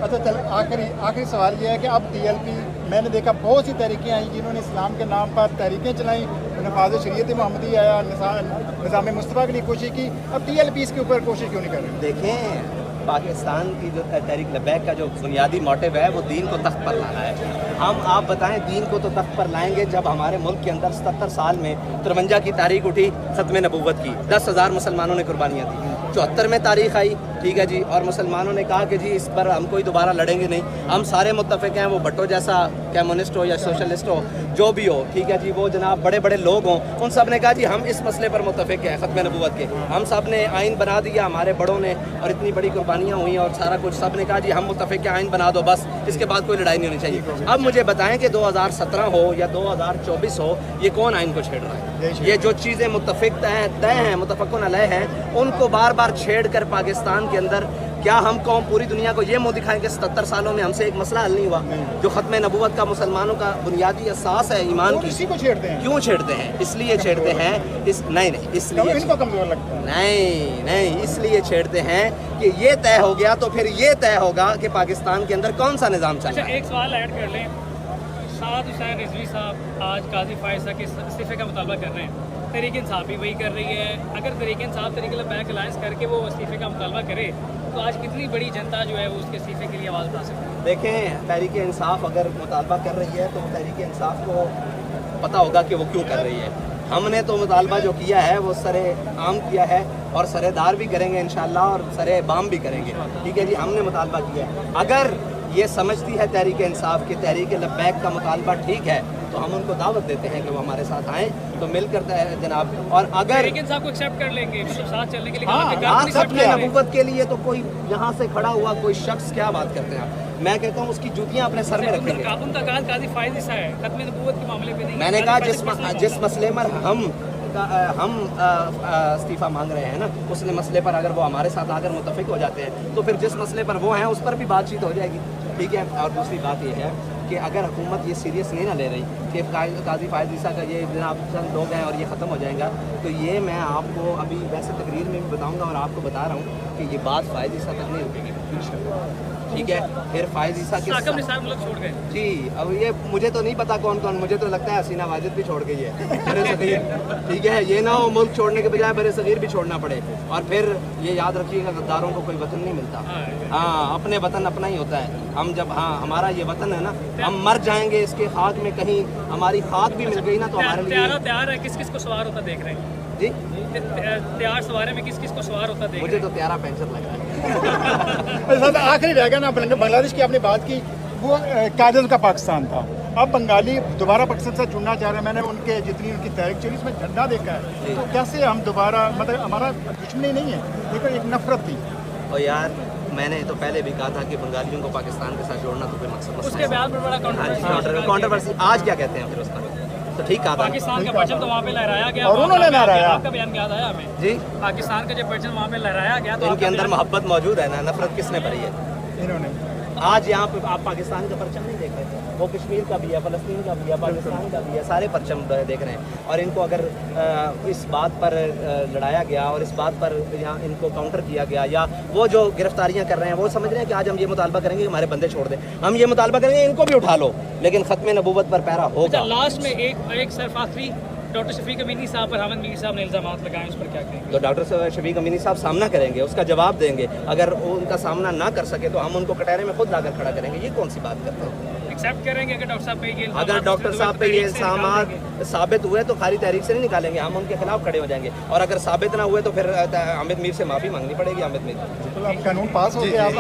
اچھا چل آخری سوال یہ ہے کہ اب TLP میں نے دیکھا بہت سی تحریکیں آئیں جنہوں نے اسلام کے نام پر تحریکیں چلائیں، نفاذ شریعت محمدی آیا، نظام مصطفیٰ کے لیے کوشش کی، اب TLP اس کے اوپر کوشش کیوں نہیں کر رہی؟ دیکھیں پاکستان کی جو تحریک لبیک کا جو بنیادی موٹیو ہے وہ دین کو تخت پر لانا ہے. ہم آپ بتائیں دین کو تو تخت پر لائیں گے جب ہمارے ملک کے اندر 77 سال میں 53 کی تاریخ اٹھی ختم نبوت کی، 10,000 مسلمانوں نے قربانیاں دی. 74 میں تاریخ آئی، ٹھیک ہے جی، اور مسلمانوں نے کہا کہ جی اس پر ہم کوئی دوبارہ لڑیں گے نہیں. ہم سارے متفق ہیں، وہ بھٹو جیسا کمیونسٹ ہو یا سوشلسٹ ہو جو بھی ہو، ٹھیک ہے جی، وہ جناب بڑے بڑے لوگ ہوں، ان سب نے کہا جی ہم اس مسئلے پر متفق ہیں ختم نبوت کے. ہم سب نے آئین بنا دیا ہمارے بڑوں نے، اور اتنی بڑی قربانیاں ہوئیں اور سارا کچھ، سب نے کہا جی ہم متفق ہیں آئین بنا دو بس، اس کے بعد کوئی لڑائی نہیں ہونی چاہیے. اب مجھے بتائیں کہ 2017 ہو یا 2024 ہو، یہ کون آئین کو چھیڑ رہا ہے؟ یہ جو چیزیں متفق طے ہیں، متفقن علیہ ہیں، ان کو بار بار چھیڑ کر پاکستان کے اندر کیا ہم قوم پوری دنیا کو یہ منہ دکھائیں کہ 77 سالوں میں ہم سے ایک مسئلہ حل نہیں ہوا جو ختم نبوت کا مسلمانوں کا بنیادی اساس ہے ایمان کی؟ اسی کو چھیڑتے ہیں. کیوں چھیڑتے ہیں؟ اس لیے چھیڑتے ہیں نہیں اس لیے ان کو کمزور لگتا ہے. نہیں اس لیے چھیڑتے ہیں کہ یہ طے ہو گیا تو پھر یہ طے ہوگا کہ پاکستان کے اندر کون سا نظام چل رہا ہے. ایک سوال ایڈ کر لیں، سعد حسین رضوی صاحب آج قاضی فائز صاحب کے استعفے کا مطالبہ کر رہے ہیں، تحریک انصاف بھی وہی کر رہی ہے. اگر تحریک انصاف تحریک لبیک الائنس کر کے وہ استعفے کا مطالبہ کرے تو آج کتنی بڑی جنتا جو ہے وہ اس کے استعفے کے لیے آواز اٹھا سکتی ہے؟ دیکھیں تحریک انصاف اگر مطالبہ کر رہی ہے تو تحریک انصاف کو پتہ ہوگا کہ وہ کیوں کر رہی ہے. ہم نے تو مطالبہ جو کیا ہے وہ سر عام کیا ہے اور سر دار بھی کریں گے انشاءاللہ اور سر بام بھی کریں گے، ٹھیک ہے جی. ہم نے مطالبہ کیا ہے، اگر یہ سمجھتی ہے تحریک انصاف کہ تحریک لبیک کا مطالبہ ٹھیک ہے تو ہم ان کو دعوت دیتے ہیں کہ وہ ہمارے ساتھ آئیں تو مل کر جناب. اور اگر تحریک انصاف کو ایکسیپٹ کر لیں گے ساتھ چلنے کے لیے، ختم نبوت کے لیے تو کوئی یہاں سے کھڑا ہوا کوئی شخص کیا بات کرتے ہیں آپ؟ میں کہتا ہوں اس کی جوتیاں اپنے سر میں رکھیں گے. ان کا کہا قاضی فائز حصہ ہے ختم نبوت کے معاملے پہ نہیں. میں نے کہا جس مسئلے پر ہم استعفیٰ مانگ رہے ہیں نا، اس مسئلے پر اگر وہ ہمارے ساتھ آ کر متفق ہو جاتے ہیں تو پھر جس مسئلے پر وہ ہیں اس پر بھی بات چیت ہو جائے گی، ٹھیک ہے. اور دوسری بات یہ ہے کہ اگر حکومت یہ سیریس نہیں نہ لے رہی کہ قاضی فائز عیسیٰ کا یہ جناب چند لوگ ہیں اور یہ ختم ہو جائے گا، تو یہ میں آپ کو ابھی ویسے تقریر میں بھی بتاؤں گا اور آپ کو بتا رہا ہوں کہ یہ بات فائز عیسیٰ تک نہیں رکے گی، ٹھیک ہے. پھر فائز عیسیٰ کے ملک چھوڑ گئے جی. اب یہ مجھے تو نہیں پتا کون کون، مجھے تو لگتا ہے حسینہ واجد بھی چھوڑ گئی ہے برے صغیر، ٹھیک ہے. یہ نہ ہو ملک چھوڑنے کے بجائے برے صغیر بھی چھوڑنا پڑے. اور پھر یہ یاد رکھیے گا غداروں کو کوئی وطن نہیں ملتا. ہاں اپنے وطن اپنا ہی ہوتا ہے. ہم جب ہمارا یہ وطن ہے نا، ہم مر جائیں گے اس کے خاک میں، کہیں ہماری خاک بھی مل گئی نا تو ہمارے لیے تیار ہے. کس کس کو سوار ہوتا دیکھ رہے ہیں جی؟ تیار سوارے میں کس کس کو سوار ہوتا دیکھ رہے ہیں؟ مجھے تو تیارہ پینچر لگ رہا ہے. آخری رہ گیا نا، بنگلہ دیش کی آپ نے بات کی، وہ قائد کا پاکستان تھا، اب بنگالی دوبارہ پاکستان سے جڑنا چاہ رہے ہیں. میں نے ان کے جتنی ان کی تحریک چلی اس میں جھنڈا دیکھا ہے، تو کیسے ہم دوبارہ، مطلب ہمارا دشمنی نہیں ہے لیکن ایک نفرت تھی. اور یار میں نے تو پہلے بھی کہا تھا کہ بنگالیوں کو پاکستان کے ساتھ جوڑنا تو کوئی مقصد اس کے بیان پر بڑا کنٹروورسی. آج کیا کہتے ہیں پھر اس پر؟ تو ٹھیک کہا تھا پاکستان کا پرچم تو وہاں پہ لہرایا گیا اور انہوں نے لہرایا. آپ کا بیان یاد آیا ہمیں جی. پاکستان کا جو پرچم وہاں پہ لہرایا گیا تو ان کے اندر محبت موجود ہے نا، نفرت کس نے بھری ہے؟ انہوں نے. آج یہاں پہ آپ پاکستان کا پرچم نہیں دیکھ رہے، وہ کشمیر کا بھی ہے، فلسطین کا بھی ہے، پاکستان کا بھی ہے، سارے پرچم دیکھ رہے ہیں. اور ان کو اگر اس بات پر لڑایا گیا اور اس بات پر یہاں ان کو کاؤنٹر کیا گیا، یا وہ جو گرفتاریاں کر رہے ہیں وہ سمجھ رہے ہیں کہ آج ہم یہ مطالبہ کریں گے کہ ہمارے بندے چھوڑ دیں، ہم یہ مطالبہ کریں گے ان کو بھی اٹھا لو، لیکن ختم نبوت پر پیرا ہوگا. لاسٹ میں ایک سرف آخری ڈاکٹر شفیق امینی صاحب پر حامد میر صاحب نے الزامات لگائے، اس پر کیا کہیں گے؟ تو ڈاکٹر شفیق امینی صاحب سامنا کریں گے، اس کا جواب دیں گے. اگر وہ ان کا سامنا نہ کر سکے تو ہم ان کو کٹہرے میں خود لا کر کھڑا کریں گے. یہ کون سی بات کرتے ہیں؟ ایکسیپٹ کریں گے اگر ڈاکٹر صاحب پہ یہ الزامات ثابت ہوئے تو خالی تحریک سے نہیں نکالیں گے، ہم ان کے خلاف کھڑے ہو جائیں گے. اور اگر ثابت نہ ہوئے تو پھر حامد میر سے معافی مانگنی پڑے گی. حامد میر قانون پاس ہو گیا، آپ